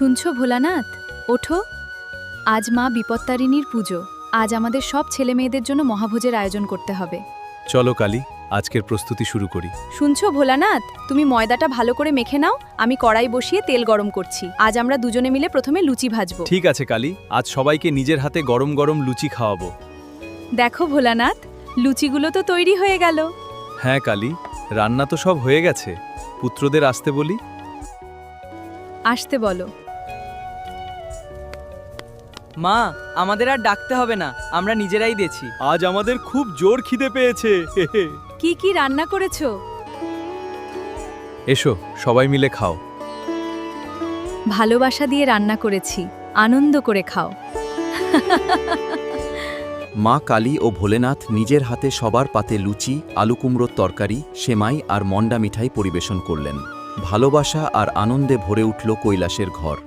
শুনছো ভোলানাথ, ওঠো। আজ মা বিপত্তারিণীর পুজো। আজ আমাদের সব ছেলেমেয়েদের জন্য মহাভোজের আয়োজন করতে হবে। চলো কালী, আজকের প্রস্তুতি শুরু করি। শুনছো ভোলানাথ, তুমি ময়দাটা ভালো করে মেখে নাও, আমি কড়াই বসিয়ে তেল গরম করছি। আজ আমরা দুজনে মিলে প্রথমে লুচি ভাজবো। ঠিক আছে কালী, আজ সবাইকে নিজের হাতে গরম গরম লুচি খাওয়াবো। দেখো ভোলানাথ, লুচিগুলো তো তৈরি হয়ে গেল। হ্যাঁ কালী, রান্না তো সব হয়ে গেছে। পুত্রদের আসতে বলি। আসতে বলো। মা, আমাদের আর ডাকতে হবে না, আমরা নিজেরাই দেছি। আজ আমাদের খুব জোর খিদে পেয়েছে। কি কি রান্না করেছো? এসো, সবাই মিলে খাও। ভালোবাসা দিয়ে রান্না করেছি, আনন্দ করে খাও। মা কালী ও ভোলেনাথ নিজের হাতে সবার পাতে লুচি, আলু কুমড়োর তরকারি, সেমাই আর মন্ডা মিঠাই পরিবেশন করলেন। ভালোবাসা আর আনন্দে ভরে উঠল কৈলাসের ঘর।